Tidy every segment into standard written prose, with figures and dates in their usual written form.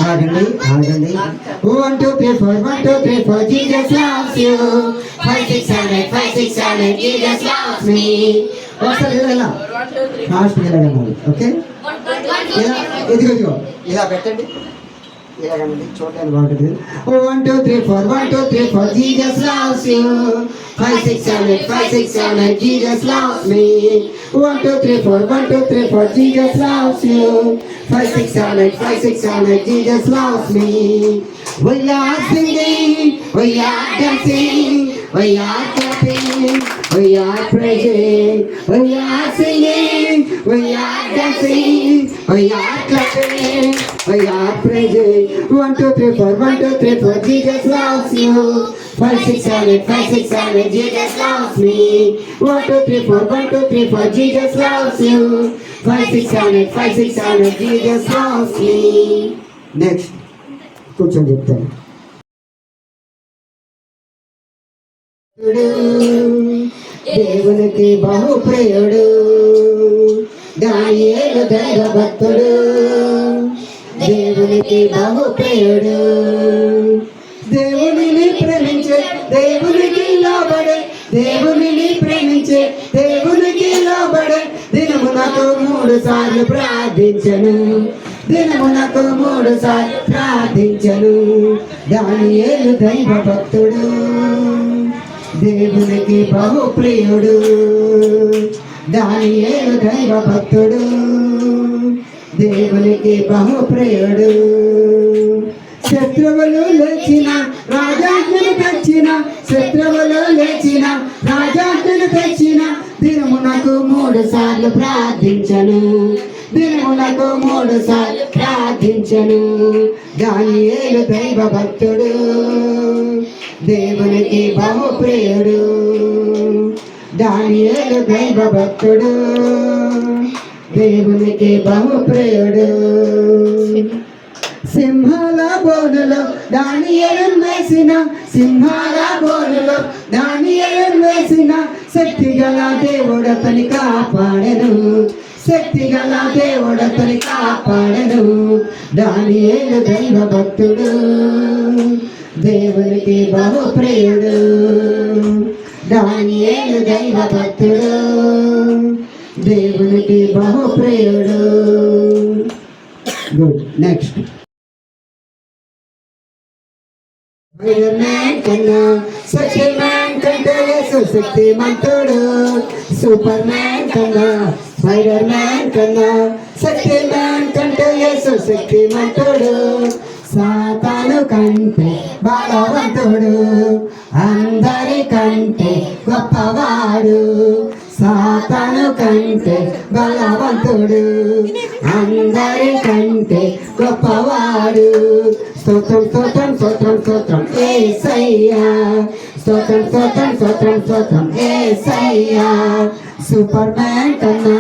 ఆగండి ఆగండి. 1 2 3 4 1 2 3 4 Jesus loves you. 5 6 7 5 6 7 Jesus loves me. ఒకసారి ఇలా ఫాస్ట్ గా వెళ్ళండి. ఓకే, ఇలా ఇదిగో ఇలా పెట్టండి. ఇలాగండి, చూడండి బాగుంటుంది. 1 2 3 4 1 2 3 4 Jesus loves you. 5 6 7 5 6 7 Jesus loves me. 1 2 3 4 1 2 3 4 Jesus loves you. 5 6 7 5 6 7 Jesus loves me. We are singing, we are dancing, we are clapping, we are praising. We are singing, we are dancing, we are clapping, we are praising. 1 2 3 4 1 2 3 4 Jesus loves you. 5 6 7 5 6 7 Jesus loves me. 1 2 3 4 1 2 3 4 Jesus loves you. 5 6 7 5 6 7 Jesus loves me. Next, కూర్చొని చెప్తాను. దేవునికి బహు ప్రియుడు దానియేలు దైవ భక్తుడు. దేవునికి బహు ప్రియుడు, దేవునిని ప్రేమించే దేవునికి లోబడే, దేవునిని ప్రేమించే దేవునికి లోబడే. దినమునకు 3 సార్లు ప్రార్థించను, దినమునకు 3 సార్లు ప్రార్థించను. దానియేలు దైవ భక్తుడు, దేవునికి బహు ప్రియుడు. దానియేలు దైవ భక్తుడు, దేవునికి బహు ప్రియుడు. శత్రువులు లేచిన రాజాజ్ఞను తెచ్చిన, శత్రువులు లేచిన రాజాజ్ఞను తెచ్చిన. దినమునకు 3 సార్లు ప్రార్థించను, దినమునకు 3 సార్లు ప్రార్థించను. దానియేలు దైవ భక్తుడు, దేవునికి బహు ప్రియుడు. దానియేలు దైవ భక్తుడు, దేవునికి బహు ప్రియుడు. సింహాల బోనులో దానియేలును వేసిన, సింహాల బోనులో దానియేలును వేసిన. శక్తిగల దేవుడతని కాపాడెను, శక్తిగల దేవుడతని కాపాడెను. దానియేలు దైవ భక్తుడు, దేవునికి బహు ప్రియుడు. దానియేలు దైవ భక్తుడు, దేవునికి బహు ప్రియుడు. గుడ్. నెక్స్ట్, స్పైడర్మ్యాన్ కన్నా సచిల్మ్యాన్ కంటే యేసు శక్తిమంతుడు. సూపర్ మ్యాన్ కన్నా స్పైడర్మ్యాన్ కన్నా శక్తిమ్యాన్ కంటే యేసు శక్తిమంతుడు. సాతాను కంటే బలవంతుడు, అందరికంటే గొప్పవాడు. సాతాను కంటే బలవంతుడు, అందరికంటే గొప్పవాడు. స్తోత్రం స్తోత్రం స్తోత్రం స్తోత్రం యేసయ్యా, స్తోత్రం స్తోత్రం స్తోత్రం స్తోత్రం యేసయ్యా. సూపర్ మ్యాన్ కన్నా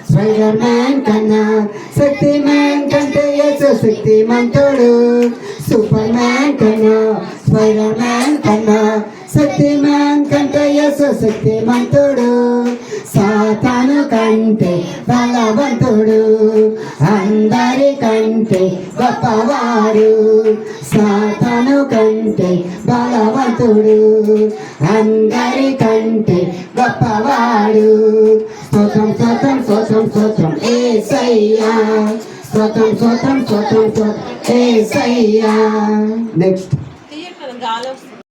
స్పైడర్ మ్యాన్ కన్నా శక్తిమ్యాన్ కంటే యేసు శక్తిమంతుడు. సూపర్ మ్యాన్ కన్నా స్పైడర్ మ్యాన్ కన్నా శక్తిమ్యాన్ కంటే యేసు శక్తిమంతుడు. సాతాను కంటే బలవంతుడు, అందరికంటే గొప్పవాడు. సాతాను కంటే బలవంతుడు, అందరికంటే గొప్పవాడు. స్తోత్రం స్తోత్రం స్తోత్రం స్తోత్రం యేసయ్యా, స్తోత్రం స్తోత్రం స్తోత్రం స్తోత్రం యేసయ్యా. నెక్స్ట్,